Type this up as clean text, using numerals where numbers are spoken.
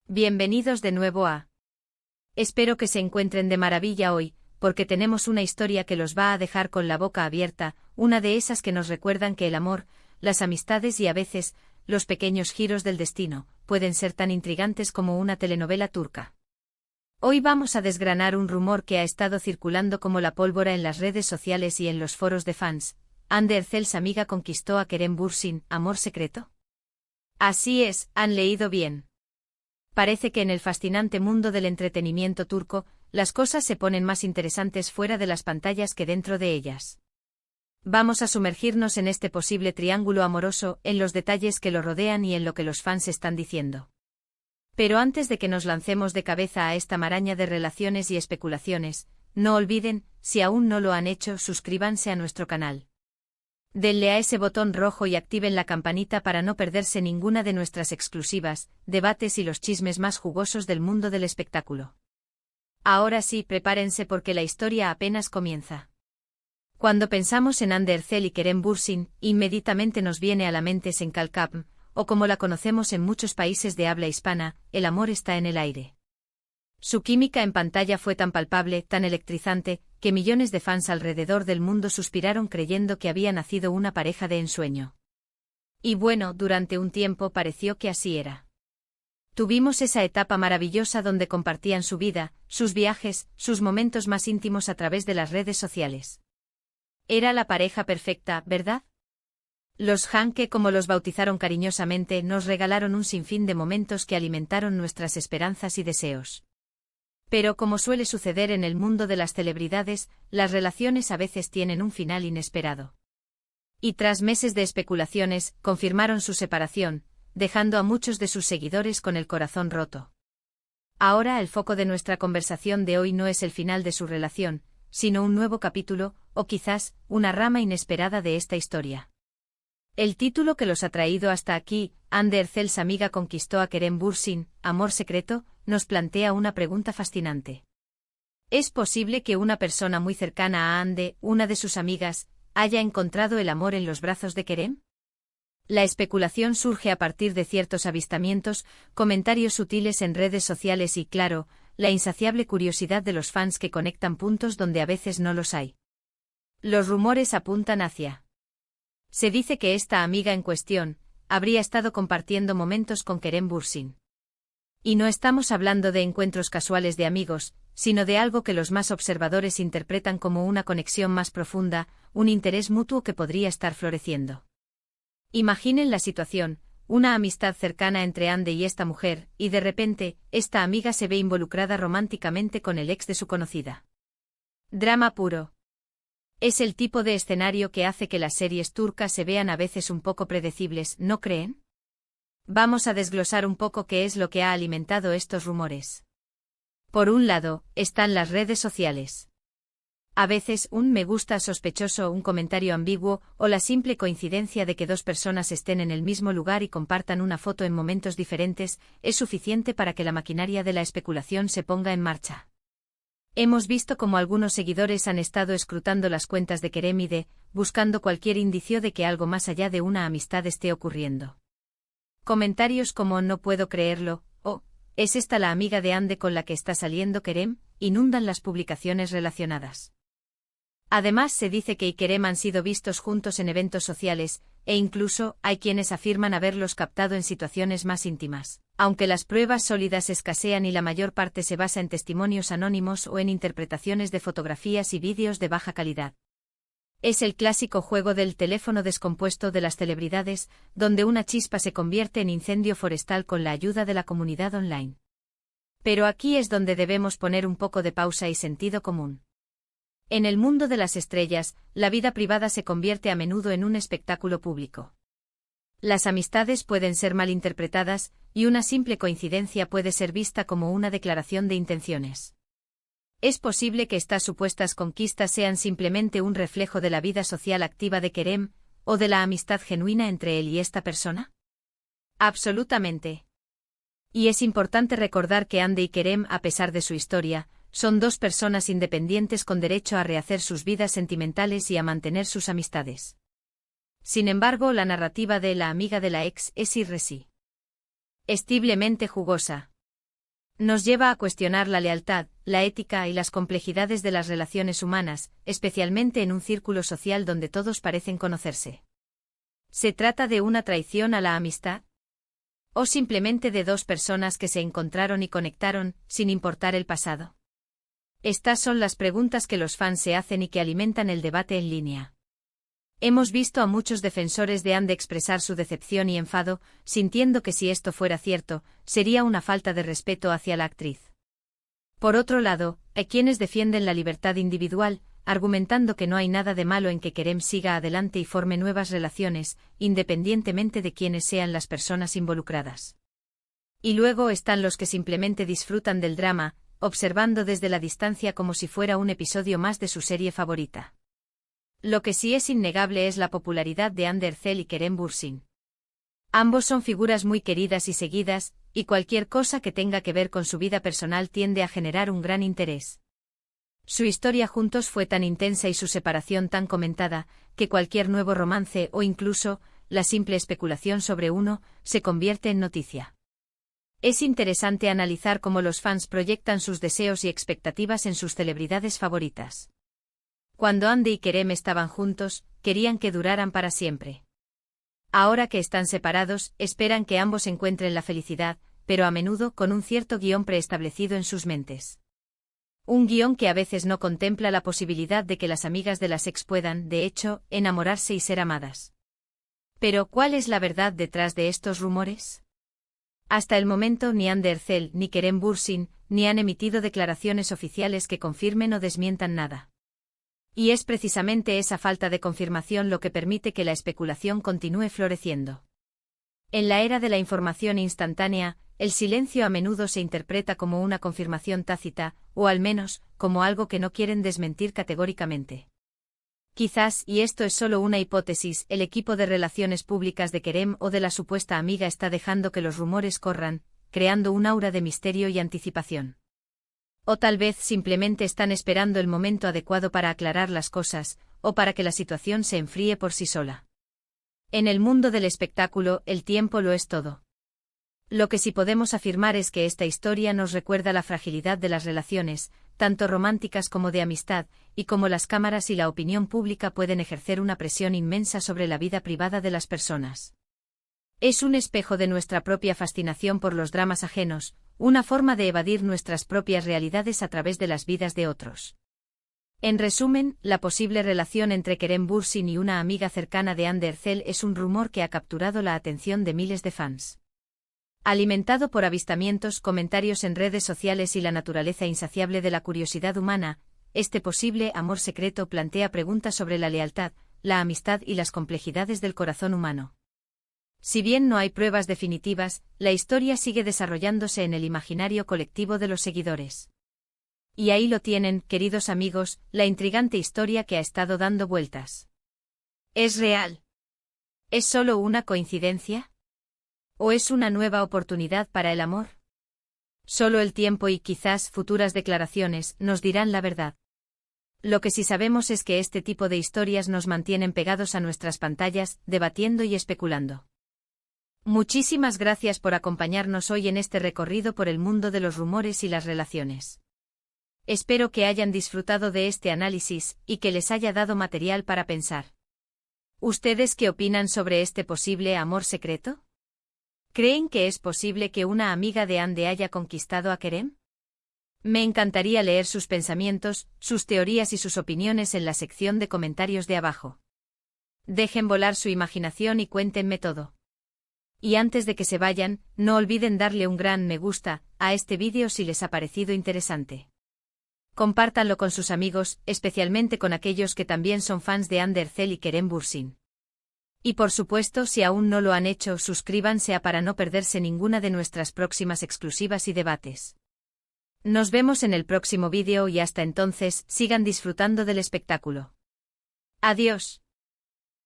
Bienvenidos de nuevo a... Espero que se encuentren de maravilla hoy, porque tenemos una historia que los va a dejar con la boca abierta, una de esas que nos recuerdan que el amor, las amistades y a veces, los pequeños giros del destino, pueden ser tan intrigantes como una telenovela turca. Hoy vamos a desgranar un rumor que ha estado circulando como la pólvora en las redes sociales y en los foros de fans. ¿Hande Erçel's amiga conquistó a Kerem Bürsin, amor secreto? Así es, han leído bien. Parece que en el fascinante mundo del entretenimiento turco, las cosas se ponen más interesantes fuera de las pantallas que dentro de ellas. Vamos a sumergirnos en este posible triángulo amoroso, en los detalles que lo rodean y en lo que los fans están diciendo. Pero antes de que nos lancemos de cabeza a esta maraña de relaciones y especulaciones, no olviden, si aún no lo han hecho, suscríbanse a nuestro canal. Denle a ese botón rojo y activen la campanita para no perderse ninguna de nuestras exclusivas, debates y los chismes más jugosos del mundo del espectáculo. Ahora sí, prepárense porque la historia apenas comienza. Cuando pensamos en Hande Erçel y Kerem Bürsin, inmediatamente nos viene a la mente Senkalkapm, o como la conocemos en muchos países de habla hispana, el amor está en el aire. Su química en pantalla fue tan palpable, tan electrizante, que millones de fans alrededor del mundo suspiraron creyendo que había nacido una pareja de ensueño. Y bueno, durante un tiempo pareció que así era. Tuvimos esa etapa maravillosa donde compartían su vida, sus viajes, sus momentos más íntimos a través de las redes sociales. Era la pareja perfecta, ¿verdad? Los Hanke, como los bautizaron cariñosamente, nos regalaron un sinfín de momentos que alimentaron nuestras esperanzas y deseos. Pero como suele suceder en el mundo de las celebridades, las relaciones a veces tienen un final inesperado. Y tras meses de especulaciones, confirmaron su separación, dejando a muchos de sus seguidores con el corazón roto. Ahora el foco de nuestra conversación de hoy no es el final de su relación, sino un nuevo capítulo, o quizás, una rama inesperada de esta historia. El título que los ha traído hasta aquí, Hande Erçel's amiga conquistó a Kerem Bürsin, amor secreto, nos plantea una pregunta fascinante. ¿Es posible que una persona muy cercana a Hande, una de sus amigas, haya encontrado el amor en los brazos de Kerem? La especulación surge a partir de ciertos avistamientos, comentarios sutiles en redes sociales y, claro, la insaciable curiosidad de los fans que conectan puntos donde a veces no los hay. Los rumores apuntan hacia... Se dice que esta amiga en cuestión habría estado compartiendo momentos con Kerem Bürsin. Y no estamos hablando de encuentros casuales de amigos, sino de algo que los más observadores interpretan como una conexión más profunda, un interés mutuo que podría estar floreciendo. Imaginen la situación, una amistad cercana entre Hande y esta mujer, y de repente, esta amiga se ve involucrada románticamente con el ex de su conocida. Drama puro. Es el tipo de escenario que hace que las series turcas se vean a veces un poco predecibles, ¿no creen? Vamos a desglosar un poco qué es lo que ha alimentado estos rumores. Por un lado, están las redes sociales. A veces, un me gusta sospechoso, un comentario ambiguo, o la simple coincidencia de que dos personas estén en el mismo lugar y compartan una foto en momentos diferentes, es suficiente para que la maquinaria de la especulación se ponga en marcha. Hemos visto cómo algunos seguidores han estado escrutando las cuentas de Kerem y de, buscando cualquier indicio de que algo más allá de una amistad esté ocurriendo. Comentarios como no puedo creerlo, o ¿es esta la amiga de Hande con la que está saliendo Kerem?, inundan las publicaciones relacionadas. Además se dice que Kerem han sido vistos juntos en eventos sociales, e incluso hay quienes afirman haberlos captado en situaciones más íntimas, aunque las pruebas sólidas escasean y la mayor parte se basa en testimonios anónimos o en interpretaciones de fotografías y vídeos de baja calidad. Es el clásico juego del teléfono descompuesto de las celebridades, donde una chispa se convierte en incendio forestal con la ayuda de la comunidad online. Pero aquí es donde debemos poner un poco de pausa y sentido común. En el mundo de las estrellas, la vida privada se convierte a menudo en un espectáculo público. Las amistades pueden ser malinterpretadas, y una simple coincidencia puede ser vista como una declaración de intenciones. ¿Es posible que estas supuestas conquistas sean simplemente un reflejo de la vida social activa de Kerem, o de la amistad genuina entre él y esta persona? Absolutamente. Y es importante recordar que Hande y Kerem, a pesar de su historia, son dos personas independientes con derecho a rehacer sus vidas sentimentales y a mantener sus amistades. Sin embargo, la narrativa de la amiga de la ex es irresistiblemente jugosa. Nos lleva a cuestionar la lealtad, la ética y las complejidades de las relaciones humanas, especialmente en un círculo social donde todos parecen conocerse. ¿Se trata de una traición a la amistad? ¿O simplemente de dos personas que se encontraron y conectaron, sin importar el pasado? Estas son las preguntas que los fans se hacen y que alimentan el debate en línea. Hemos visto a muchos defensores de Anne expresar su decepción y enfado, sintiendo que si esto fuera cierto, sería una falta de respeto hacia la actriz. Por otro lado, hay quienes defienden la libertad individual, argumentando que no hay nada de malo en que Kerem siga adelante y forme nuevas relaciones, independientemente de quiénes sean las personas involucradas. Y luego están los que simplemente disfrutan del drama, observando desde la distancia como si fuera un episodio más de su serie favorita. Lo que sí es innegable es la popularidad de Hande Erçel y Kerem Bürsin. Ambos son figuras muy queridas y seguidas, y cualquier cosa que tenga que ver con su vida personal tiende a generar un gran interés. Su historia juntos fue tan intensa y su separación tan comentada, que cualquier nuevo romance o incluso la simple especulación sobre uno se convierte en noticia. Es interesante analizar cómo los fans proyectan sus deseos y expectativas en sus celebridades favoritas. Cuando Hande y Kerem estaban juntos, querían que duraran para siempre. Ahora que están separados, esperan que ambos encuentren la felicidad, pero a menudo con un cierto guión preestablecido en sus mentes. Un guión que a veces no contempla la posibilidad de que las amigas de las ex puedan, de hecho, enamorarse y ser amadas. Pero, ¿cuál es la verdad detrás de estos rumores? Hasta el momento ni Hande Erçel ni Kerem Bürsin ni han emitido declaraciones oficiales que confirmen o desmientan nada. Y es precisamente esa falta de confirmación lo que permite que la especulación continúe floreciendo. En la era de la información instantánea, el silencio a menudo se interpreta como una confirmación tácita, o al menos, como algo que no quieren desmentir categóricamente. Quizás, y esto es solo una hipótesis, el equipo de relaciones públicas de Kerem o de la supuesta amiga está dejando que los rumores corran, creando un aura de misterio y anticipación. O tal vez simplemente están esperando el momento adecuado para aclarar las cosas, o para que la situación se enfríe por sí sola. En el mundo del espectáculo, el tiempo lo es todo. Lo que sí podemos afirmar es que esta historia nos recuerda la fragilidad de las relaciones, tanto románticas como de amistad, y cómo las cámaras y la opinión pública pueden ejercer una presión inmensa sobre la vida privada de las personas. Es un espejo de nuestra propia fascinación por los dramas ajenos, una forma de evadir nuestras propias realidades a través de las vidas de otros. En resumen, la posible relación entre Kerem Bürsin y una amiga cercana de Hande Erçel es un rumor que ha capturado la atención de miles de fans. Alimentado por avistamientos, comentarios en redes sociales y la naturaleza insaciable de la curiosidad humana, este posible amor secreto plantea preguntas sobre la lealtad, la amistad y las complejidades del corazón humano. Si bien no hay pruebas definitivas, la historia sigue desarrollándose en el imaginario colectivo de los seguidores. Y ahí lo tienen, queridos amigos, la intrigante historia que ha estado dando vueltas. ¿Es real? ¿Es solo una coincidencia? ¿O es una nueva oportunidad para el amor? Solo el tiempo y quizás futuras declaraciones nos dirán la verdad. Lo que sí sabemos es que este tipo de historias nos mantienen pegados a nuestras pantallas, debatiendo y especulando. Muchísimas gracias por acompañarnos hoy en este recorrido por el mundo de los rumores y las relaciones. Espero que hayan disfrutado de este análisis y que les haya dado material para pensar. ¿Ustedes qué opinan sobre este posible amor secreto? ¿Creen que es posible que una amiga de Hande haya conquistado a Kerem? Me encantaría leer sus pensamientos, sus teorías y sus opiniones en la sección de comentarios de abajo. Dejen volar su imaginación y cuéntenme todo. Y antes de que se vayan, no olviden darle un gran me gusta a este vídeo si les ha parecido interesante. Compártanlo con sus amigos, especialmente con aquellos que también son fans de Hande Erçel y Kerem Bürsin. Y por supuesto, si aún no lo han hecho, suscríbanse para no perderse ninguna de nuestras próximas exclusivas y debates. Nos vemos en el próximo vídeo y hasta entonces, sigan disfrutando del espectáculo. Adiós.